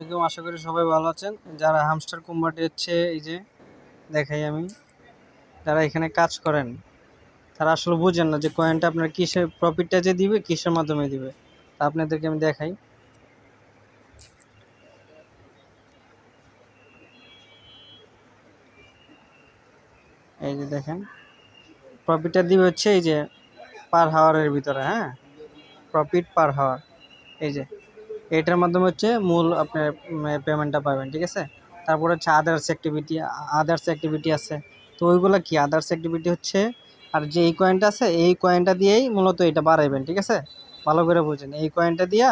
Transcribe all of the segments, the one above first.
একদম আশা করি সবাই ভালো আছেন। যারা হামস্টার কোম্পানি হচ্ছে এই যে দেখাই আমি, যারা এখানে কাজ করেন তারা আসলে বুঝেন না যে কয়েনটা আপনার কিসের প্রফিটটা যে দিবে কিসের মাধ্যমে দিবে। তা আপনাদেরকে আমি দেখাই। এই যে দেখেন, প্রফিটটা দিবে হচ্ছে এই যে পার হাওয়ারের ভিতরে, হ্যাঁ, প্রফিট পার হাওয়ার। এই যে এটার মাধ্যমে হচ্ছে মূল আপনার পেমেন্টটা পাবেন, ঠিক আছে। তারপর হচ্ছে আদার্স অ্যাক্টিভিটি আছে। তো ওইগুলো কি আদার্স অ্যাক্টিভিটি হচ্ছে, আর যে এই কয়েনটা আছে এই কয়েনটা দিয়েই মূলত এটা বাড়াইবেন, ঠিক আছে। ভালো করে বুঝেন, এই কয়েনটা দিয়া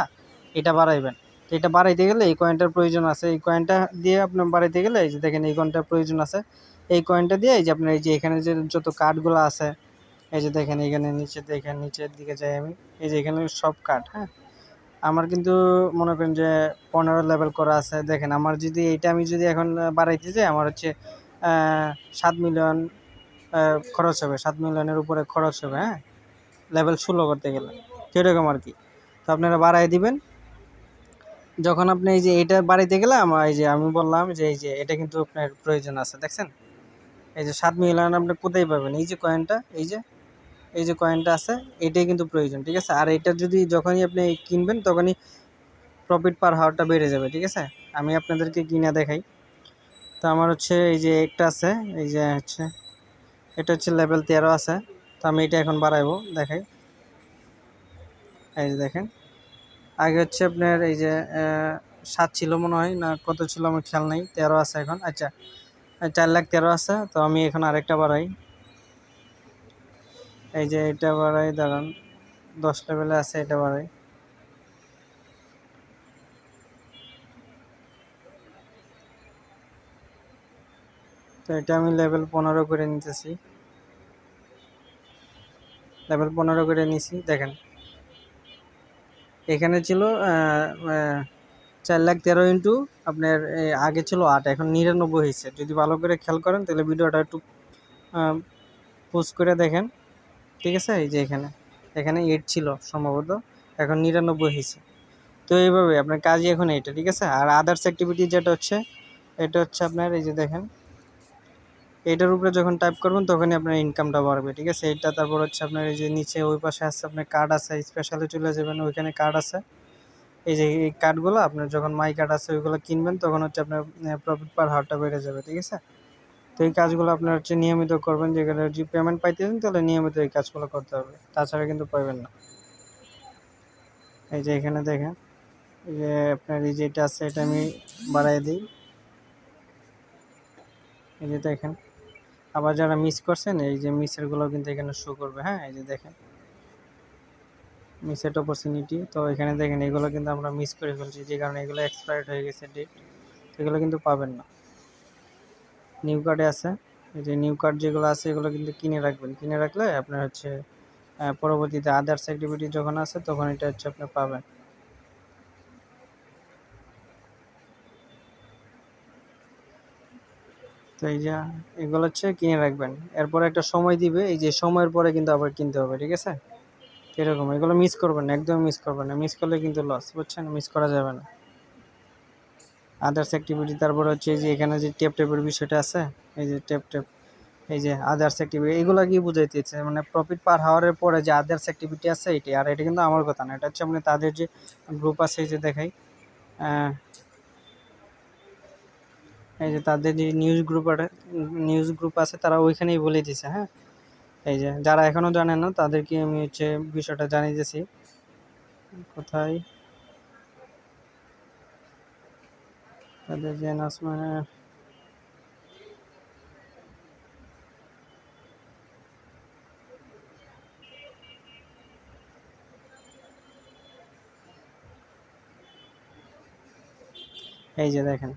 এটা বাড়াইবেন। তো এটা বাড়াইতে গেলে এই কয়েনটার প্রয়োজন আছে, এই কয়েনটা দিয়ে আপনার বাড়াইতে গেলে এই যে দেখেন এই কয়েনটার প্রয়োজন আছে। এই কয়েনটা দিয়ে এই যে আপনার এই যে এখানে যে যত কার্ডগুলো আছে, এই যে দেখেন এখানে নিচে দেখেন, নিচের দিকে যাই আমি, এই যে এখানে সব কার্ড, হ্যাঁ। আমার কিন্তু মনে করেন যে 15 লেভেল করা আছে। দেখেন আমার যদি এইটা আমি যদি এখন বাড়াইতে যাই আমার হচ্ছে 7 মিলিয়ন খরচ হবে, 7 মিলিয়নের উপরে খরচ হবে, হ্যাঁ, লেভেল 16 করতে গেলে। সেরকম আর কি। তো আপনারা বাড়াই দিবেন। যখন আপনি এই যে এইটা বাড়াইতে গেলে আমার এই যে আমি বললাম যে এই যে এটা কিন্তু আপনার প্রয়োজন আছে, দেখছেন। এই যে 7 মিলিয়ন আপনি কোথায় পাবেন, এই যে কয়েনটা, এই যে কয়েনটা আছে, এটাই কিন্তু প্রয়োজন, ঠিক আছে। আর এটা যদি যখনই আপনি কিনবেন তখনই প্রফিট পার হাওয়ারটা বেড়ে যাবে, ঠিক আছে। আমি আপনাদেরকে কিনা দেখাই। তো আমার হচ্ছে এই যে একটা আছে, এই যে হচ্ছে এটা হচ্ছে লেভেল 13 আছে। তো আমি এটা এখন বাড়াইবো, দেখাই। এই যে দেখেন, আগে হচ্ছে আপনার এই যে 7 ছিল মনে হয়, না কত ছিল আমার খেয়াল নেই, 13 আছে এখন। আচ্ছা, 4,13,000 আছে। তো আমি এখন আরেকটা বাড়াই, এই যে এটা বাড়াই, দাঁড়ান, 10 লেভেলে আছে, এটা বাড়াই। তো এটা আমি লেভেল 15 করে নিতেছি, লেভেল 15 করে নিছি। দেখেন এখানে ছিল 4,13,000 ইন্টু আপনার আগে ছিল 8, এখন 99 হয়েছে। যদি ভালো করে খেয়াল করেন তাহলে ভিডিওটা একটু পোজ করে দেখেন, ঠিক আছে। এই যে এখানে এখানে 8 ছিল সম্ভবত, এখন 99 হয়েছে। তো এইভাবে আপনার কাজই এখন এইটা, ঠিক আছে। আর আদার্স অ্যাক্টিভিটি যেটা হচ্ছে, এটা হচ্ছে আপনার এই যে দেখেন, এইটার উপরে যখন টাইপ করবেন তখনই আপনার ইনকামটা বাড়বে, ঠিক আছে। এইটা তারপর হচ্ছে আপনার এই যে নিচে ওই পাশে আছে আপনার কার্ড আছে, স্পেশালে চলে যাবেন, ওইখানে কার্ড আছে। এই যে এই কার্ডগুলো আপনার যখন মাই কার্ড আছে ওইগুলো কিনবেন তখন হচ্ছে আপনার প্রফিট পার হারটা বেড়ে যাবে, ঠিক আছে। তো এই কাজগুলো আপনার হচ্ছে নিয়মিত করবেন, যেগুলো যদি পেমেন্ট পাইতেছেন তাহলে নিয়মিত এই কাজগুলো করতে হবে, তাছাড়া কিন্তু পাইবেন না। এই যে এখানে দেখেন, এই যে আপনার এই যে এটা আছে, এটা আমি বাড়াই দিই। এই যে দেখেন, আবার যারা মিস করছেন এই যে মিসেরগুলো কিন্তু এখানে শো করবে, হ্যাঁ। এই যে দেখেন মিসেড অপরচুনিটি, তো এখানে দেখেন এগুলো কিন্তু আমরা মিস করে ফেলছি, যে কারণে এগুলো এক্সপায়ার্ড হয়ে গেছে ডেট, এগুলো কিন্তু পাবেন না। নিউ কার্ডে আছে, এই যে নিউ কার্ড যেগুলো আছে এগুলো কিন্তু কিনে রাখবেন, কিনে রাখলে আপনার হচ্ছে পরবর্তীতে আদার্স অ্যাক্টিভিটি যখন আছে তখন এটা হচ্ছে আপনি পাবেন। তো এই যে এগুলো হচ্ছে কিনে রাখবেন, এরপরে একটা সময় দিবে, এই যে সময়ের পরে কিন্তু আবার কিনতে হবে, ঠিক আছে। এরকম এগুলো মিস করবেন না, একদম মিস করবেন না, মিস করলে কিন্তু লস, বুঝছেন, মিস করা যাবে না। আদার্স অ্যাক্টিভিটি, তারপরে হচ্ছে এই যে এখানে যে টেপের বিষয়টা আছে, এই যে টেপ, এই যে আদার্স অ্যাক্টিভিটি, এগুলো কি বুঝাইতেছে মানে প্রফিট পার হাওয়ারের পরে যে আদার্স অ্যাক্টিভিটি আছে এটি। আর এটা কিন্তু আমার কথা না, এটা হচ্ছে মানে তাদের যে গ্রুপ আছে, এই যে দেখাই, এই যে তাদের যে নিউজ গ্রুপ আছে তারা ওইখানেই বলে দিছে, হ্যাঁ। এই যে যারা এখনো জানেন না তাদেরকে আমি হচ্ছে বিষয়টা জানিয়ে দিয়েছি। কোথায় তাদের যে অ্যানাউন্সমেন্ট, এই যে দেখেন,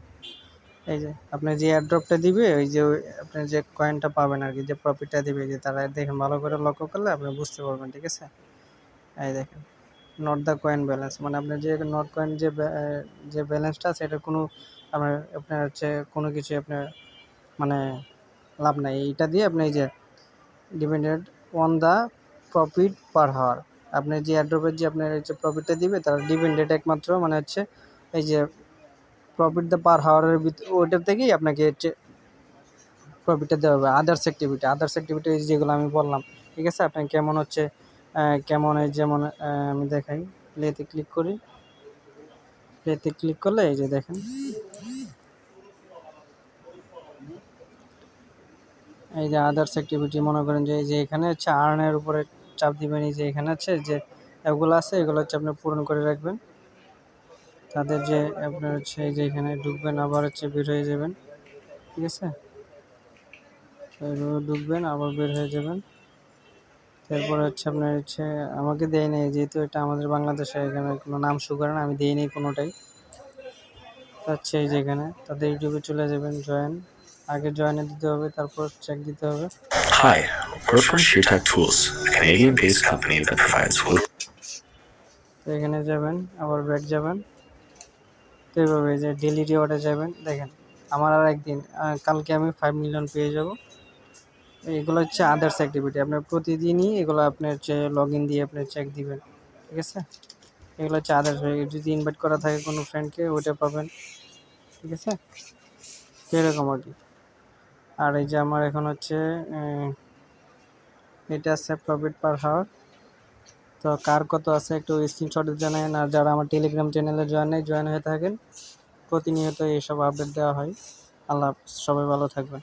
এই যে আপনার যে এয়ারড্রপটা দিবে, ওই যে আপনার যে কয়েনটা পাবেন আর কি, যে প্রফিটটা দিবে, যে তারা দেখেন ভালো করে লক্ষ্য করলে আপনি বুঝতে পারবেন, ঠিক আছে। এই দেখেন, নট দ্য কয়েন ব্যালেন্স, মানে আপনার যে নট কয়েন যে ব্যালেন্সটা আছে এটা কোনো আপনার হচ্ছে কোনো কিছু আপনার মানে লাভ নাই। এইটা দিয়ে আপনি এই যে ডিপেন্ডেন্ট অন দ্য প্রফিট পার হাওয়ার, আপনার যে এয়ারড্রপের যে আপনার হচ্ছে প্রফিটটা দিবে তারা ডিপেন্ডেন্ট একমাত্র মানে হচ্ছে এই যে প্রফিট দ্য পার হাওয়ারের ওইটার থেকেই আপনাকে হচ্ছে প্রফিটটা দেওয়া হবে। আদার্স অ্যাক্টিভিটি যেগুলো আমি বললাম, ঠিক আছে। আপনার কেমন হচ্ছে কেমন এই যেমন আমি দেখাই, প্লেতে ক্লিক করি। প্লেতে ক্লিক করলে এই যে দেখেন, এই যে আদার্স অ্যাক্টিভিটি মনে করেন যে এই যে এখানে হচ্ছে আর্নের উপরে চাপ দিবেন। এই যে এখানে আছে যে অ্যাপগুলো আছে, এগুলো হচ্ছে আপনি পূরণ করে রাখবেন। তাদের যে আপনার হচ্ছে এই যে এখানে ঢুকবেন, আবার হচ্ছে বের হয়ে যাবেন, ঠিক আছে। এইভাবে ঢুকবেন, আবার বের হয়ে যাবেন। তারপরে হচ্ছে আপনার হচ্ছে আমাকে দেয় নেই, যেহেতু এটা আমাদের বাংলাদেশে, এখানে কোনো নাম শো করে না, আমি দিই নেই কোনোটাই। হচ্ছে এই যে এখানে তাদের ইউটিউবে চলে যাবেন, জয়েন, আগে জয়েনে দিতে হবে, তারপর চেক দিতে হবে। Hi, we're from SheerTech Tools, a Canadian-based company that provides তো এখানে যাবেন, আবার ব্যাক যাবেন। তো এইভাবে যে ডেলি রিওয়ার্ডে যাবেন, দেখেন আমার আর একদিন কালকে আমি 5 মিলিয়ন পেয়ে যাব। এগুলো হচ্ছে আদার্স অ্যাক্টিভিটি, আপনার প্রতিদিনই এগুলো আপনার হচ্ছে লগ ইন দিয়ে আপনি চেক দিবেন, ঠিক আছে। এগুলো হচ্ছে আদার্স, যদি ইনভাইট করা থাকে কোনো ফ্রেন্ডকে, ওইটা পাবেন, ঠিক আছে। এরকম আর কি। আর এই যে আমার এখন হচ্ছে এটা আছে প্রফিট পার হাওয়ার। তো কার কত আছে একটু স্ক্রিনশটে জানাবেন। আর যারা আমার টেলিগ্রাম চ্যানেলে জয়েন হয়ে থাকেন, প্রতিনিয়ত এইসব আপডেট দেওয়া হয়। আল্লাহ হাফেজ, সবাই ভালো থাকবেন।